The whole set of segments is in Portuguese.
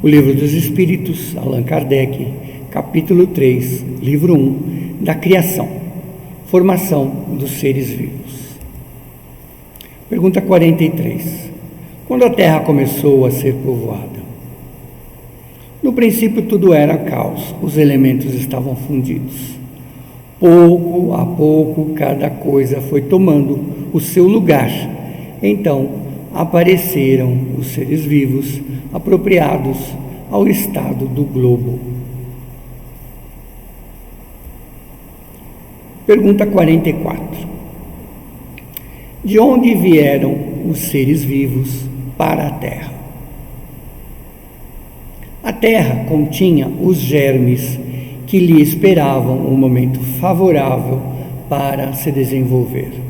O Livro dos Espíritos, Allan Kardec, capítulo 3, livro 1, da criação, formação dos seres vivos. Pergunta 43. Quando a Terra começou a ser povoada? No princípio tudo era caos, os elementos estavam fundidos. Pouco a pouco cada coisa foi tomando o seu lugar. Então apareceram os seres vivos apropriados ao estado do globo. Pergunta 44. De onde vieram os seres vivos para a Terra? A Terra continha os germes que lhe esperavam um momento favorável para se desenvolver.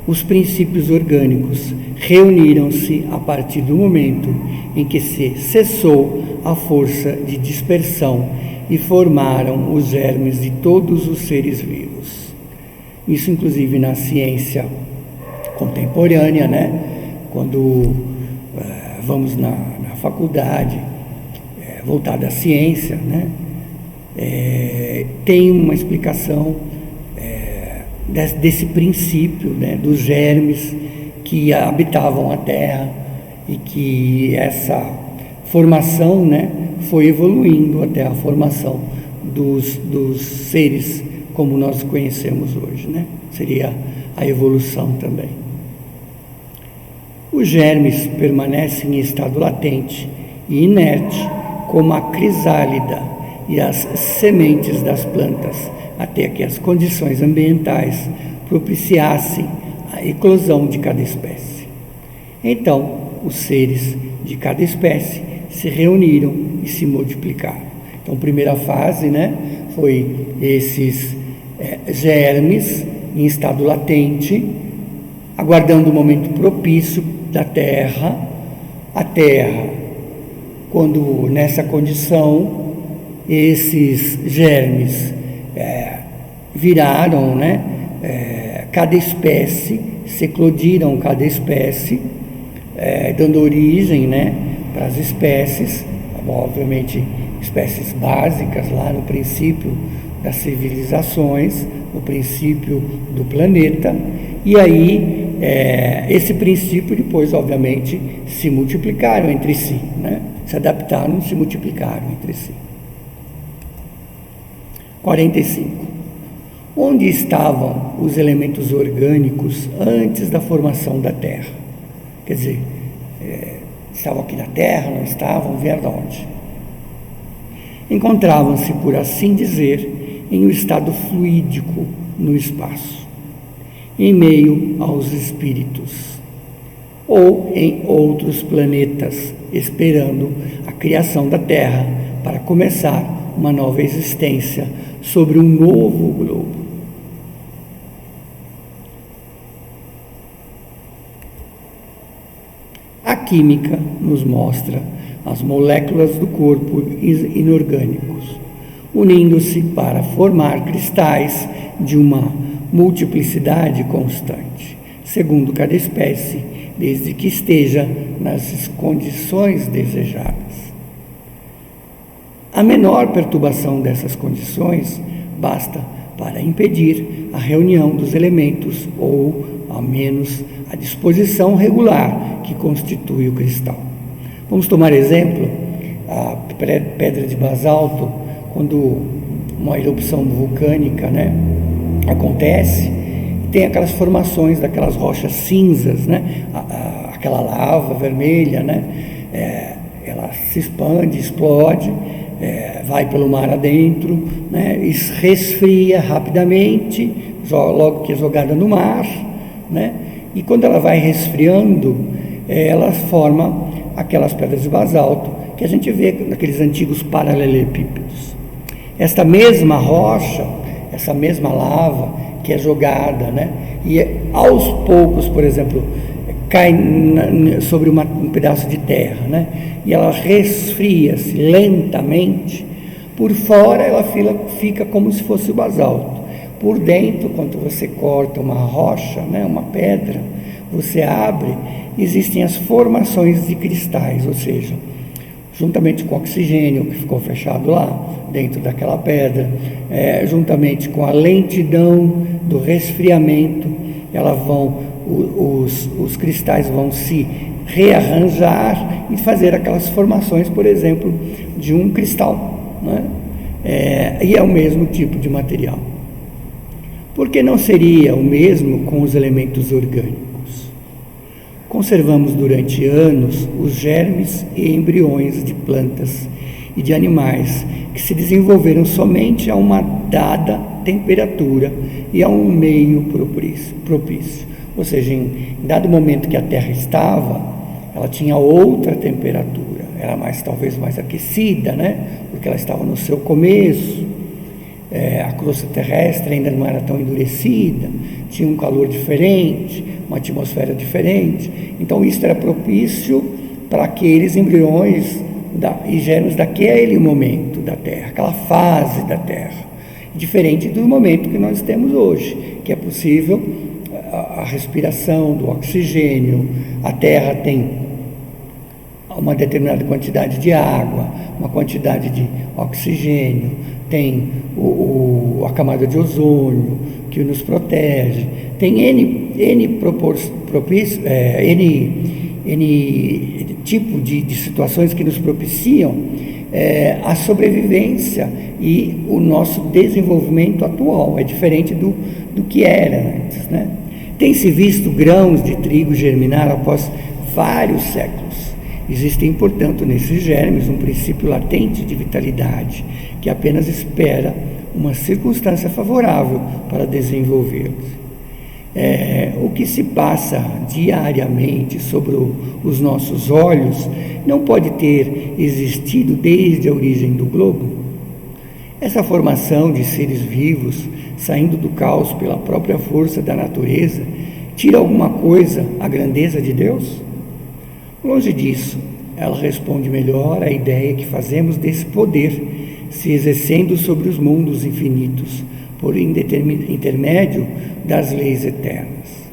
Os princípios orgânicos reuniram-se a partir do momento em que se cessou a força de dispersão e formaram os germes de todos os seres vivos. Isso, inclusive, na ciência contemporânea, né? Quando vamos na faculdade voltada à ciência, né? Tem uma explicação desse princípio, né? Dos germes que habitavam a Terra e que essa formação, né? Foi evoluindo até a formação dos seres como nós conhecemos hoje, né? Seria a evolução também. Os germes permanecem em estado latente e inerte, como a crisálida e as sementes das plantas, até que as condições ambientais propiciassem a eclosão de cada espécie. Então, os seres de cada espécie se reuniram e se multiplicaram. Então, a primeira fase, né, foi esses germes em estado latente, aguardando o momento propício da Terra. A Terra, quando nessa condição, esses germes viraram, né, cada espécie, se eclodiram cada espécie, dando origem, né, para as espécies, obviamente espécies básicas lá no princípio das civilizações, no princípio do planeta, e aí esse princípio depois, obviamente, se multiplicaram entre si, né? Se adaptaram, se multiplicaram entre si. 45. Onde estavam os elementos orgânicos antes da formação da Terra? Quer dizer, estavam aqui na Terra, não estavam, vieram de onde? Encontravam-se, por assim dizer, em um estado fluídico no espaço, em meio aos espíritos, ou em outros planetas, esperando a criação da Terra para começar uma nova existência sobre um novo globo. A química nos mostra as moléculas do corpo inorgânicos, unindo-se para formar cristais de uma multiplicidade constante, segundo cada espécie, desde que esteja nas condições desejadas. A menor perturbação dessas condições basta para impedir a reunião dos elementos ou, ao menos, a disposição regular que constitui o cristal. Vamos tomar exemplo, a pedra de basalto, quando uma erupção vulcânica, né, acontece, tem aquelas formações daquelas rochas cinzas, né, aquela lava vermelha, né, ela se expande, explode, vai pelo mar adentro, né, e resfria rapidamente, logo que é jogada no mar, né, e quando ela vai resfriando, ela forma aquelas pedras de basalto que a gente vê naqueles antigos paralelepípedos. Esta mesma rocha, essa mesma lava que é jogada, né, e aos poucos, por exemplo, cai sobre um pedaço de terra, né, e ela resfria-se lentamente. Por fora ela fica como se fosse o basalto. Por dentro, quando você corta uma rocha, né, uma pedra, você abre, existem as formações de cristais, ou seja, juntamente com o oxigênio que ficou fechado lá, dentro daquela pedra, juntamente com a lentidão do resfriamento, os cristais vão se rearranjar e fazer aquelas formações, por exemplo, de um cristal, né? E é o mesmo tipo de material. Por que não seria o mesmo com os elementos orgânicos? Conservamos durante anos os germes e embriões de plantas e de animais que se desenvolveram somente a uma dada temperatura e a um meio propício. Ou seja, em dado momento que a Terra estava, ela tinha outra temperatura, era talvez mais aquecida, né? Porque ela estava no seu começo. A crosta terrestre ainda não era tão endurecida, tinha um calor diferente, uma atmosfera diferente. Então isso era propício para aqueles embriões e germes daquele momento da Terra, aquela fase da Terra, diferente do momento que nós temos hoje, que é possível a respiração do oxigênio. A Terra tem uma determinada quantidade de água, uma quantidade de oxigênio, tem a camada de ozônio que nos protege, tem N tipo de situações que nos propiciam a sobrevivência e o nosso desenvolvimento atual. É diferente do que era antes, né? Tem-se visto grãos de trigo germinar após vários séculos. Existem, portanto, nesses germes um princípio latente de vitalidade, que apenas espera uma circunstância favorável para desenvolver-se. O que se passa diariamente sobre os nossos olhos não pode ter existido desde a origem do globo? Essa formação de seres vivos, saindo do caos pela própria força da natureza, tira alguma coisa à grandeza de Deus? Longe disso, ela responde melhor à ideia que fazemos desse poder se exercendo sobre os mundos infinitos, por intermédio das leis eternas.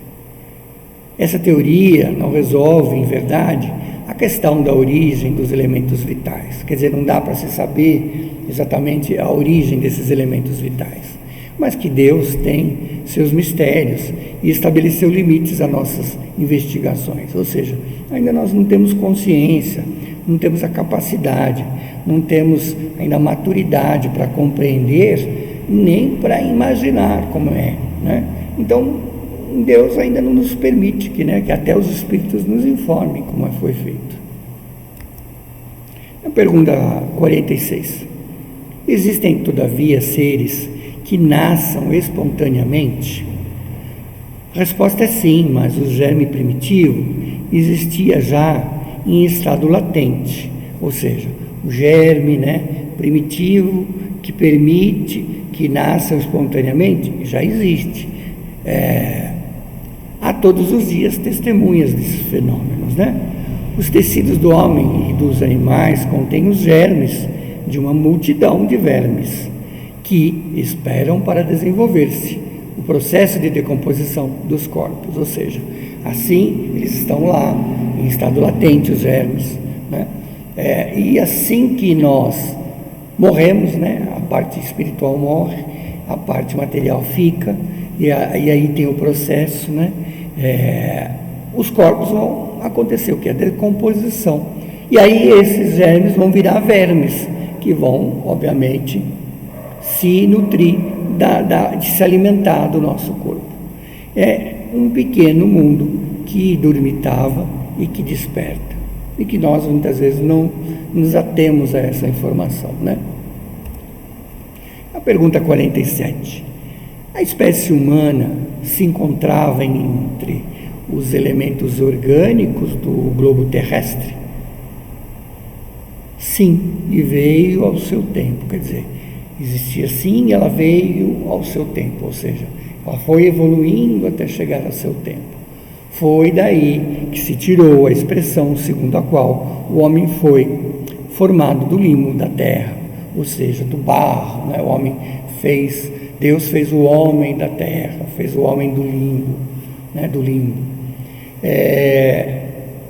Essa teoria não resolve, em verdade, a questão da origem dos elementos vitais. Quer dizer, não dá para se saber exatamente a origem desses elementos vitais, mas que Deus tem seus mistérios e estabeleceu limites a nossas investigações. Ou seja, ainda nós não temos consciência, não temos a capacidade, não temos ainda a maturidade para compreender, nem para imaginar como é, né? Então, Deus ainda não nos permite que até os Espíritos nos informem como foi feito. A pergunta 46. Existem, todavia, seres que nasçam espontaneamente? A resposta é sim, mas o germe primitivo existia já em estado latente, ou seja, o germe primitivo que permite que nasçam espontaneamente já existe. Há todos os dias testemunhas desses fenômenos, né? Os tecidos do homem e dos animais contêm os germes de uma multidão de vermes que esperam para desenvolver-se o processo de decomposição dos corpos, ou seja, assim eles estão lá em estado latente, os germes, né? E assim que nós morremos, a parte espiritual morre, a parte material fica, e aí tem o processo, os corpos vão acontecer o que? A decomposição. E aí esses germes vão virar vermes, que vão, obviamente, se nutrir, de se alimentar do nosso corpo. É um pequeno mundo que dormitava e que desperta, e que nós muitas vezes não nos atemos a essa informação, A pergunta 47. A espécie humana se encontrava entre os elementos orgânicos do globo terrestre? Sim, e veio ao seu tempo, quer dizer, existia sim e ela veio ao seu tempo, ou seja, ela foi evoluindo até chegar ao seu tempo. Foi daí que se tirou a expressão segundo a qual o homem foi formado do limo da terra, ou seja, do barro, Deus fez o homem da terra, fez o homem do limbo, do limbo.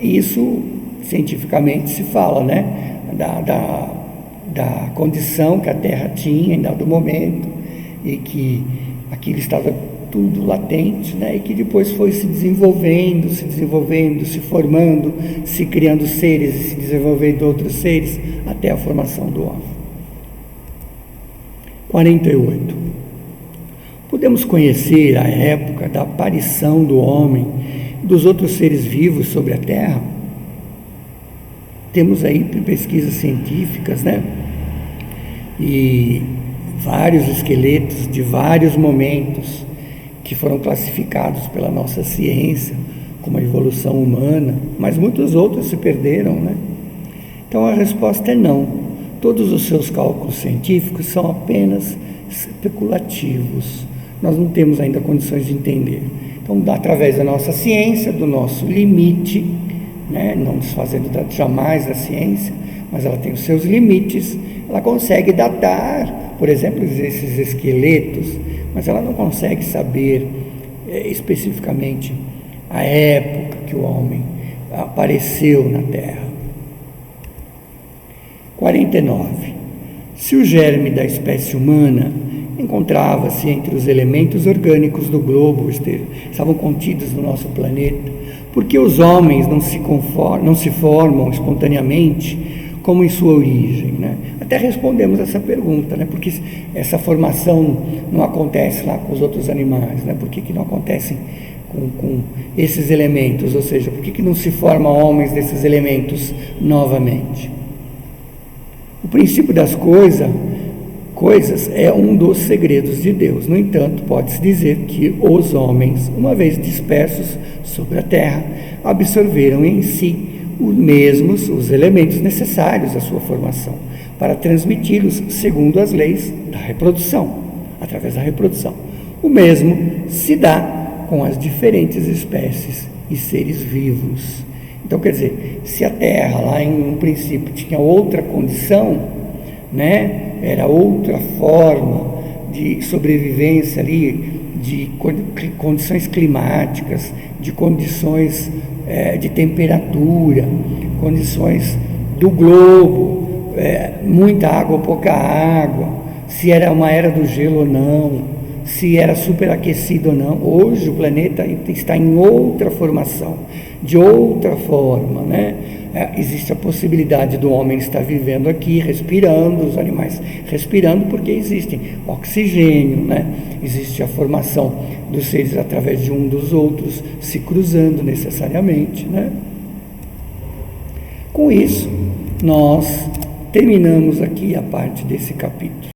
Isso, cientificamente, se fala, né? Da condição que a Terra tinha em dado momento, e que aquilo estava tudo latente, né? E que depois foi se desenvolvendo, se formando, se criando seres e se desenvolvendo outros seres, até a formação do homem. 48. Podemos conhecer a época da aparição do homem e dos outros seres vivos sobre a Terra? Temos aí pesquisas científicas, né? E vários esqueletos de vários momentos que foram classificados pela nossa ciência como a evolução humana, mas muitos outros se perderam, né? Então a resposta é não. Todos os seus cálculos científicos são apenas especulativos. Nós não temos ainda condições de entender. Então, através da nossa ciência, do nosso limite, né? Não desfazendo jamais a ciência, mas ela tem os seus limites, ela consegue datar, por exemplo, esses esqueletos, mas ela não consegue saber especificamente a época que o homem apareceu na Terra. 49. Se o germe da espécie humana encontrava-se entre os elementos orgânicos do globo, estavam contidos no nosso planeta, por que os homens não se formam espontaneamente como em sua origem, né? Até respondemos essa pergunta, né? Porque essa formação não acontece lá com os outros animais, né? Por que não acontecem com esses elementos? Ou seja, por que não se formam homens desses elementos novamente? O princípio das coisas é um dos segredos de Deus. No entanto, pode-se dizer que os homens, uma vez dispersos sobre a terra, absorveram em si os elementos necessários à sua formação, para transmiti-los segundo as leis da reprodução, através da reprodução. O mesmo se dá com as diferentes espécies e seres vivos. Então, quer dizer, se a Terra lá em um princípio tinha outra condição, né, era outra forma de sobrevivência ali, de condições climáticas, de condições de temperatura, condições do globo, muita água ou pouca água, se era uma era do gelo ou não, se era superaquecido ou não. Hoje o planeta está em outra formação, de outra forma, né? Existe a possibilidade do homem estar vivendo aqui, respirando, os animais respirando, porque existem oxigênio, né? Existe a formação dos seres através de um dos outros, se cruzando necessariamente, né? Com isso, nós terminamos aqui a parte desse capítulo.